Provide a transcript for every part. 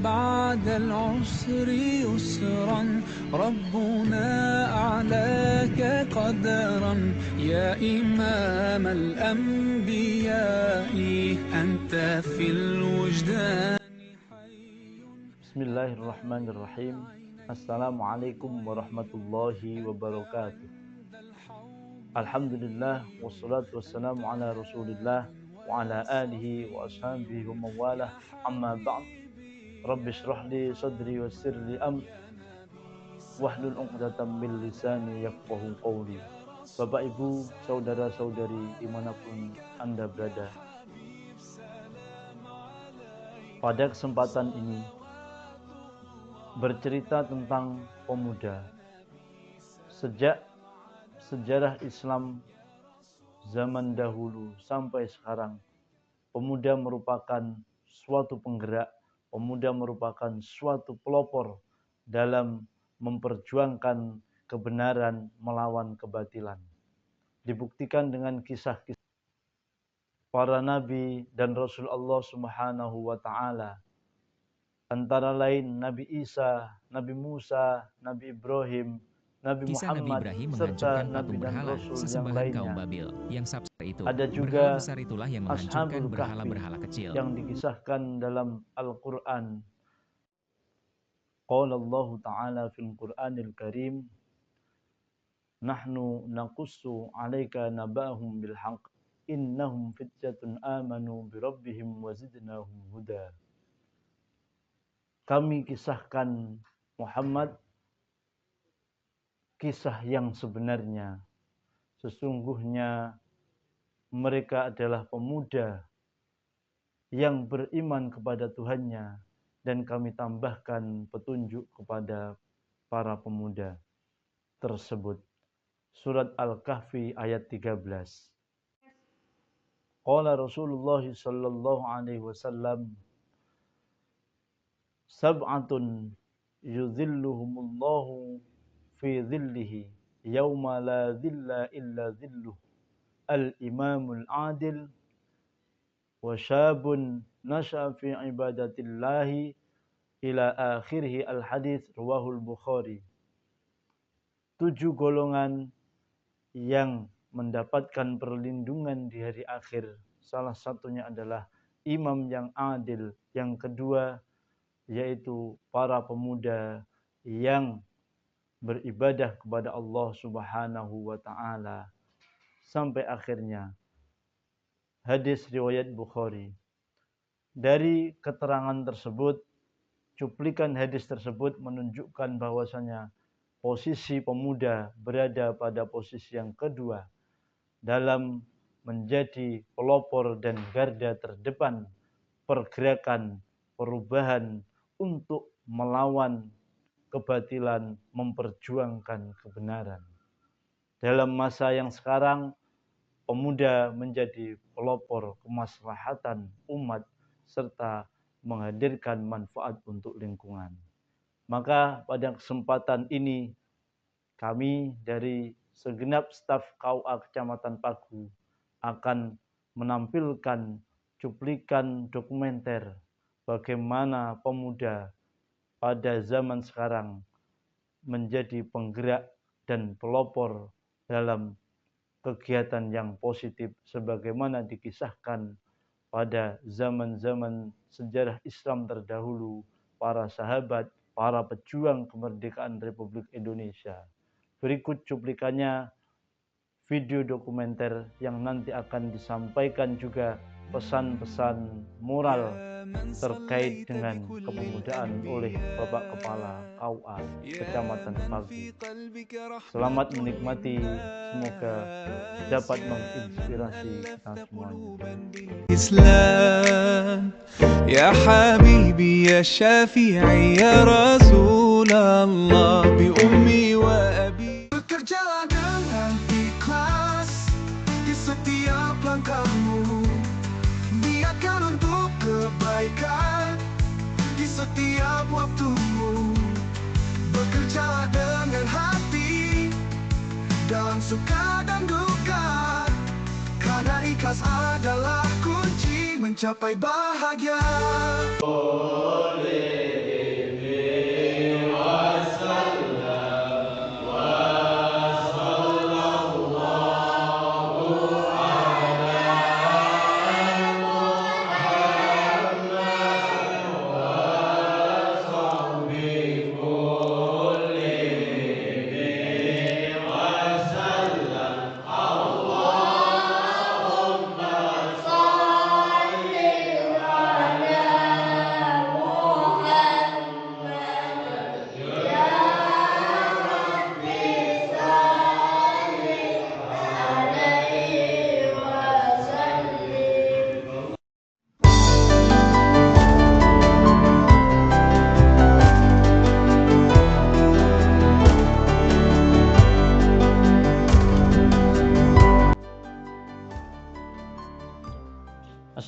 بعد العسر يسرا ربنا أعلاك قدرا يا إمام الأنبياء أنت في الوجدان. Bismillahirrahmanirrahim. Assalamualaikum warahmatullahi wabarakatuh. Alhamdulillah wassalatu wassalamu ala Rasulillah wa ala alihi wa ashabihi wa mawalah. Amma ba'd. Rabbi shrah li sadri wa yassir li amri wahlul 'uqdatam min lisani yafqahu qawli. Bapak Ibu, saudara-saudari dimanapun Anda berada, pada kesempatan ini bercerita tentang pemuda. Sejak sejarah Islam zaman dahulu sampai sekarang, pemuda merupakan suatu penggerak, pemuda merupakan suatu pelopor dalam memperjuangkan kebenaran melawan kebatilan. Dibuktikan dengan kisah-kisah para nabi dan Rasul Allah Subhanahu wa taala. Antara lain Nabi Isa, Nabi Musa, Nabi Ibrahim, Nabi Kisah Muhammad, Nabi Ibrahim serta menghancurkan Nabi patung dan berhala, Rasul yang sesembahan kaum lainnya. Babil yang sabsa itu. Ada Berhala juga besar itulah yang menghancurkan Ashabul Kahfi berhala-berhala kecil. yang dikisahkan dalam Al-Quran. Qala Allah Ta'ala fil Qur'anil Karim, Nahnu naqussu alaika nabahum bilhaq, innahum fityatun amanu birabbihim wazidnahum huda. Kami kisahkan Muhammad kisah yang sebenarnya. Sesungguhnya mereka adalah pemuda yang beriman kepada Tuhannya, dan kami tambahkan petunjuk kepada para pemuda tersebut. Surat Al-Kahfi ayat 13. Qala Rasulullah sallallahu alaihi wasallam, sab'atun yudhilluhumullahu fi dhillihi yawma la dhilla illa dhilluh, al-imamul adil wa syabun nasha'a fi ibadatillahi ila akhirih al-hadits, rawahul Bukhari. 7 golongan yang mendapatkan perlindungan di hari akhir. Salah satunya adalah imam yang adil. Yang kedua yaitu para pemuda yang beribadah kepada Allah Subhanahu wa taala. Sampai akhirnya hadis riwayat Bukhari. Dari keterangan tersebut, cuplikan hadis tersebut menunjukkan bahwasanya posisi pemuda berada pada posisi yang kedua dalam menjadi pelopor dan garda terdepan pergerakan perubahan untuk melawan kebatilan, memperjuangkan kebenaran. Dalam masa yang sekarang, pemuda menjadi pelopor kemaslahatan umat serta menghadirkan manfaat untuk lingkungan. Maka pada kesempatan ini kami dari segenap staf KUA Kecamatan Pagu akan menampilkan cuplikan dokumenter bagaimana pemuda pada zaman sekarang menjadi penggerak dan pelopor dalam kegiatan yang positif sebagaimana dikisahkan pada zaman-zaman sejarah Islam terdahulu, para sahabat, para pejuang kemerdekaan Republik Indonesia. Berikut cuplikannya, video dokumenter yang nanti akan disampaikan juga pesan-pesan moral terkait dengan kepemudaan oleh Bapak Kepala KUA Kecamatan Pagu. Selamat menikmati, semoga dapat menginspirasi kita semuanya. Islam ya habibi ya syafi'i ya Rasulullah bi ummi wa abi. Bekerja dengan ikhlas di setiap langkahmu, biarkan untuk kebaikan di setiap waktumu. Bekerja dengan hati dalam suka dan duka, karena ikhlas adalah kunci mencapai bahagia. Oleh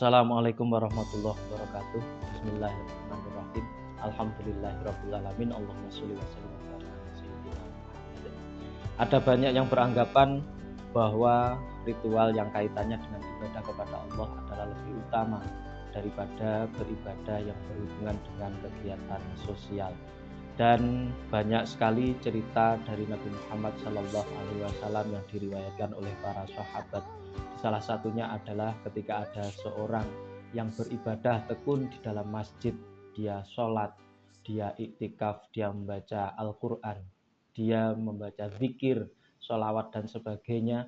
Assalamualaikum warahmatullahi wabarakatuh. Bismillahirrahmanirrahim. Alhamdulillahirrabbilalamin. Allahumma sholli wa sallim ala sayyidina Muhammad. Ada banyak yang beranggapan bahwa ritual yang kaitannya dengan ibadah kepada Allah adalah lebih utama daripada beribadah yang berhubungan dengan kegiatan sosial. Dan banyak sekali cerita dari Nabi Muhammad SAW yang diriwayatkan oleh para sahabat. Salah satunya adalah ketika ada seorang yang beribadah tekun di dalam masjid, dia sholat, dia iktikaf, dia membaca Al-Quran, dia membaca zikir, sholawat dan sebagainya,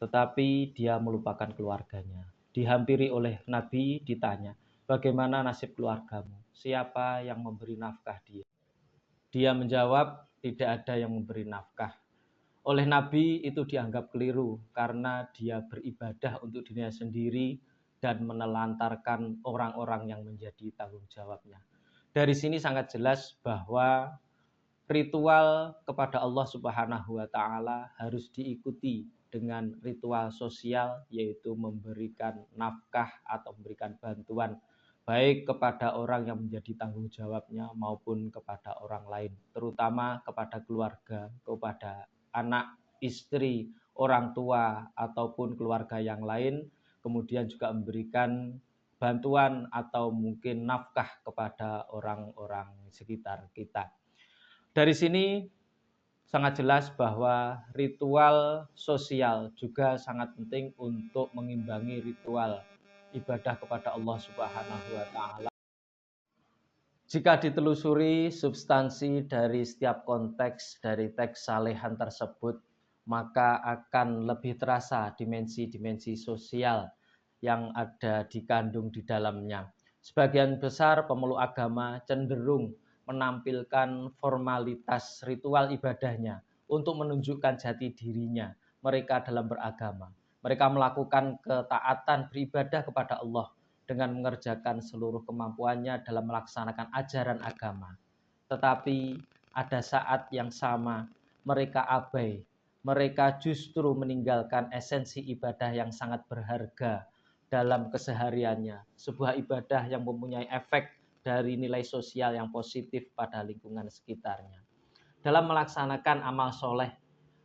tetapi dia melupakan keluarganya. Dihampiri oleh Nabi, ditanya, bagaimana nasib keluargamu? Siapa yang memberi nafkah dia? Dia menjawab, tidak ada yang memberi nafkah. Oleh Nabi itu dianggap keliru karena dia beribadah untuk dirinya sendiri dan menelantarkan orang-orang yang menjadi tanggung jawabnya. Dari sini sangat jelas bahwa ritual kepada Allah Subhanahu wa Ta'ala harus diikuti dengan ritual sosial, yaitu memberikan nafkah atau memberikan bantuan baik kepada orang yang menjadi tanggung jawabnya maupun kepada orang lain, terutama kepada keluarga, kepada anak, istri, orang tua ataupun keluarga yang lain, kemudian juga memberikan bantuan atau mungkin nafkah kepada orang-orang sekitar kita. Dari sini sangat jelas bahwa ritual sosial juga sangat penting untuk mengimbangi ritual ibadah kepada Allah Subhanahu wa Ta'ala. Jika ditelusuri substansi dari setiap konteks dari teks salehan tersebut, maka akan lebih terasa dimensi-dimensi sosial yang ada dikandung di dalamnya. Sebagian besar pemeluk agama cenderung menampilkan formalitas ritual ibadahnya untuk menunjukkan jati dirinya mereka dalam beragama. Mereka melakukan ketaatan beribadah kepada Allah dengan mengerjakan seluruh kemampuannya dalam melaksanakan ajaran agama. Tetapi ada saat yang sama mereka abai, mereka justru meninggalkan esensi ibadah yang sangat berharga dalam kesehariannya, sebuah ibadah yang mempunyai efek dari nilai sosial yang positif pada lingkungan sekitarnya. Dalam melaksanakan amal soleh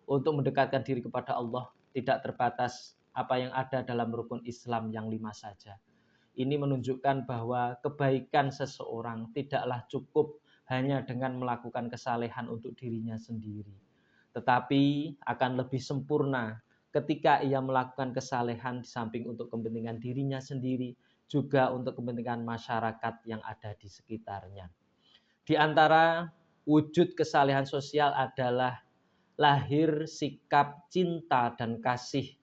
untuk mendekatkan diri kepada Allah, tidak terbatas apa yang ada dalam rukun Islam yang 5 saja. Ini menunjukkan bahwa kebaikan seseorang tidaklah cukup hanya dengan melakukan kesalehan untuk dirinya sendiri, tetapi akan lebih sempurna ketika ia melakukan kesalehan di samping untuk kepentingan dirinya sendiri, juga untuk kepentingan masyarakat yang ada di sekitarnya. Di antara wujud kesalehan sosial adalah lahir sikap cinta dan kasih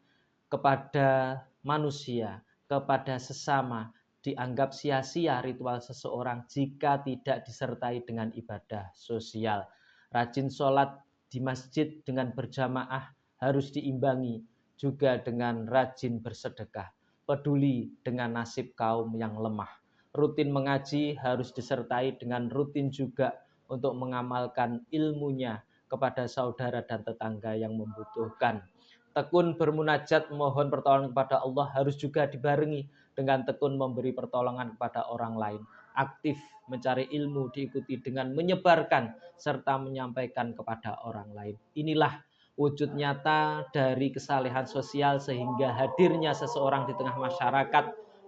kepada manusia, kepada sesama. Dianggap sia-sia ritual seseorang jika tidak disertai dengan ibadah sosial. Rajin sholat di masjid dengan berjamaah harus diimbangi juga dengan rajin bersedekah, peduli dengan nasib kaum yang lemah. Rutin mengaji harus disertai dengan rutin juga untuk mengamalkan ilmunya kepada saudara dan tetangga yang membutuhkan. Tekun bermunajat mohon pertolongan kepada Allah harus juga dibarengi dengan tekun memberi pertolongan kepada orang lain. Aktif mencari ilmu diikuti dengan menyebarkan serta menyampaikan kepada orang lain. Inilah wujud nyata dari kesalehan sosial sehingga hadirnya seseorang di tengah masyarakat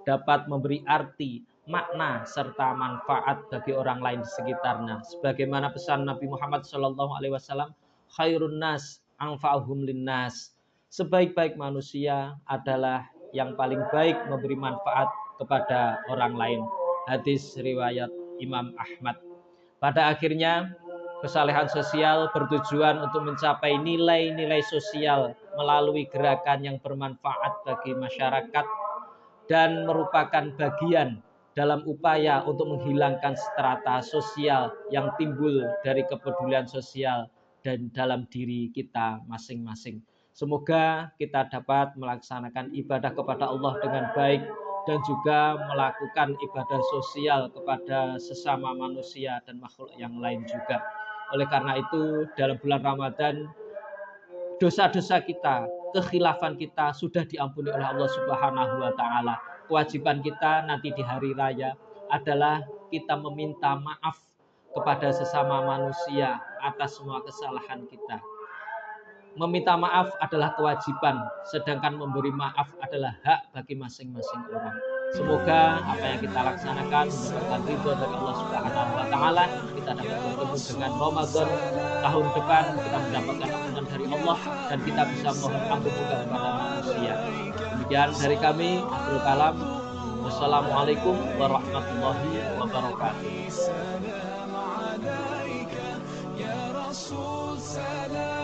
dapat memberi arti, makna serta manfaat bagi orang lain di sekitarnya. Sebagaimana pesan Nabi Muhammad SAW, khairun nas anfa'uhum linnas. Sebaik-baik manusia adalah yang paling baik memberi manfaat kepada orang lain. Hadis riwayat Imam Ahmad. Pada akhirnya kesalehan sosial bertujuan untuk mencapai nilai-nilai sosial melalui gerakan yang bermanfaat bagi masyarakat dan merupakan bagian dalam upaya untuk menghilangkan strata sosial yang timbul dari kepedulian sosial dan dalam diri kita masing-masing. Semoga kita dapat melaksanakan ibadah kepada Allah dengan baik dan juga melakukan ibadah sosial kepada sesama manusia dan makhluk yang lain juga. Oleh karena itu, dalam bulan Ramadan, dosa-dosa kita, kekhilafan kita sudah diampuni oleh Allah Subhanahu wa Ta'ala. kewajiban kita nanti di hari raya adalah kita meminta maaf kepada sesama manusia atas semua kesalahan kita. Meminta maaf adalah kewajiban, sedangkan memberi maaf adalah hak bagi masing-masing orang. Semoga apa yang kita laksanakan mendapatkan ridho dari Allah Subhanahu wa taala. Kita dapat bertemu dengan Ramadan tahun depan, kita mendapatkan ampunan dari Allah dan kita bisa mohon ampun juga kepada manusia. Demikian dari kami, Abdul Kalam. Wassalamualaikum warahmatullahi wabarakatuh. سلام عليك يا رسول سلام